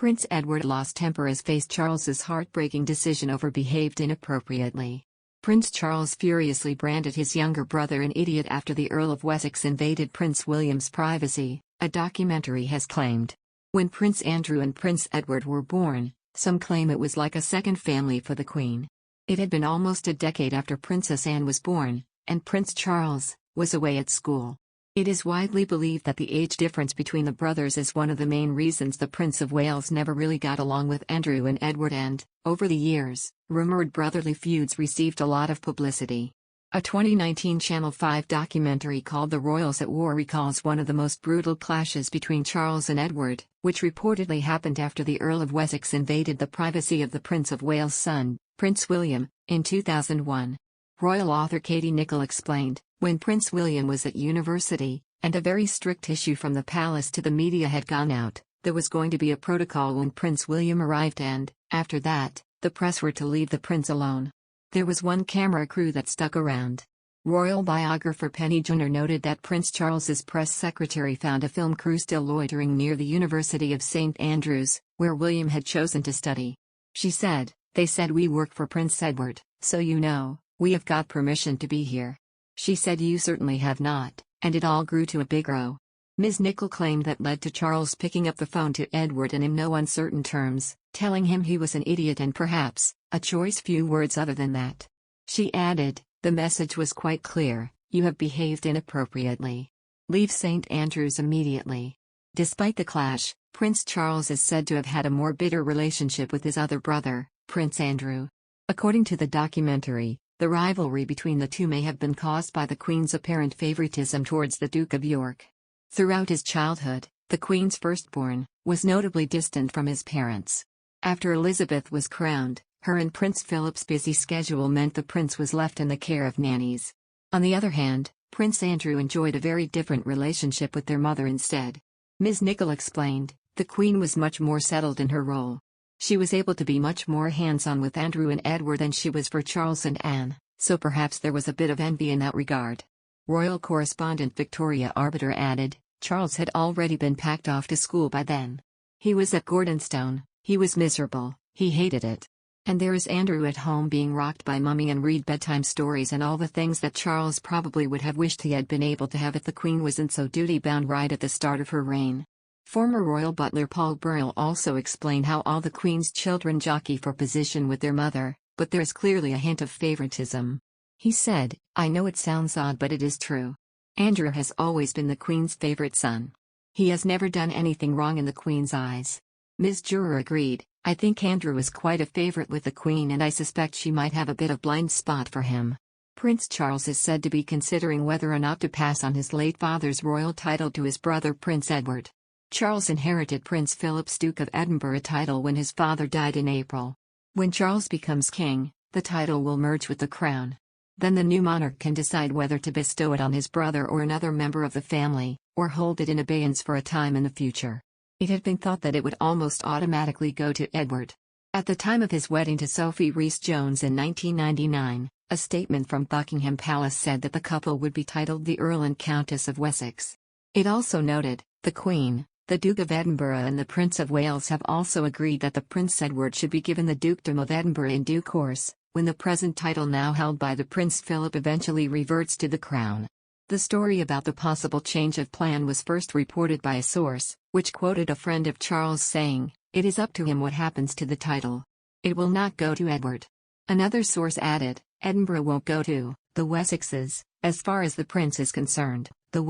Prince Edward lost temper as faced Charles's heartbreaking decision over behaved inappropriately. Prince Charles furiously branded his younger brother an idiot after the Earl of Wessex invaded Prince William's privacy, a documentary has claimed. When Prince Andrew and Prince Edward were born, some claim it was like a second family for the Queen. It had been almost a decade after Princess Anne was born, and Prince Charles was away at school. It is widely believed that the age difference between the brothers is one of the main reasons the Prince of Wales never really got along with Andrew and Edward, and, over the years, rumored brotherly feuds received a lot of publicity. A 2019 Channel 5 documentary called The Royals at War recalls one of the most brutal clashes between Charles and Edward, which reportedly happened after the Earl of Wessex invaded the privacy of the Prince of Wales' son, Prince William, in 2001. Royal author Katie Nicholl explained, when Prince William was at university, and a very strict issue from the palace to the media had gone out, there was going to be a protocol when Prince William arrived and, after that, the press were to leave the prince alone. There was one camera crew that stuck around. Royal biographer Penny Junor noted that Prince Charles's press secretary found a film crew still loitering near the University of St. Andrews, where William had chosen to study. She said, "They said we work for Prince Edward, so you know, we have got permission to be here." She said, "You certainly have not," and it all grew to a big row. Ms. Nicholl claimed that led to Charles picking up the phone to Edward and in no uncertain terms, telling him he was an idiot and perhaps, a choice few words other than that. She added, "The message was quite clear, you have behaved inappropriately. Leave St. Andrews immediately." Despite the clash, Prince Charles is said to have had a more bitter relationship with his other brother, Prince Andrew. According to the documentary, the rivalry between the two may have been caused by the Queen's apparent favoritism towards the Duke of York. Throughout his childhood, the Queen's firstborn was notably distant from his parents. After Elizabeth was crowned, her and Prince Philip's busy schedule meant the prince was left in the care of nannies. On the other hand, Prince Andrew enjoyed a very different relationship with their mother instead. Ms. Nicholl explained, "The Queen was much more settled in her role. She was able to be much more hands-on with Andrew and Edward than she was for Charles and Anne, so perhaps there was a bit of envy in that regard." Royal correspondent Victoria Arbiter added, "Charles had already been packed off to school by then. He was at Gordonstone, he was miserable, he hated it. And there is Andrew at home being rocked by Mummy and read bedtime stories and all the things that Charles probably would have wished he had been able to have if the Queen wasn't so duty-bound right at the start of her reign." Former royal butler Paul Burrell also explained how all the Queen's children jockey for position with their mother, but there is clearly a hint of favoritism. He said, "I know it sounds odd, but it is true. Andrew has always been the Queen's favorite son. He has never done anything wrong in the Queen's eyes." Ms. Juror agreed, "I think Andrew is quite a favorite with the Queen and I suspect she might have a bit of blind spot for him." Prince Charles is said to be considering whether or not to pass on his late father's royal title to his brother Prince Edward. Charles inherited Prince Philip's Duke of Edinburgh title when his father died in April. When Charles becomes king, the title will merge with the crown. Then the new monarch can decide whether to bestow it on his brother or another member of the family, or hold it in abeyance for a time in the future. It had been thought that it would almost automatically go to Edward. At the time of his wedding to Sophie Rhys-Jones in 1999, a statement from Buckingham Palace said that the couple would be titled the Earl and Countess of Wessex. It also noted, "The Queen, the Duke of Edinburgh and the Prince of Wales have also agreed that the Prince Edward should be given the Dukedom of Edinburgh in due course, when the present title now held by the Prince Philip eventually reverts to the crown." The story about the possible change of plan was first reported by a source, which quoted a friend of Charles saying, "It is up to him what happens to the title. It will not go to Edward." Another source added, "Edinburgh won't go to the Wessexes, as far as the prince is concerned. The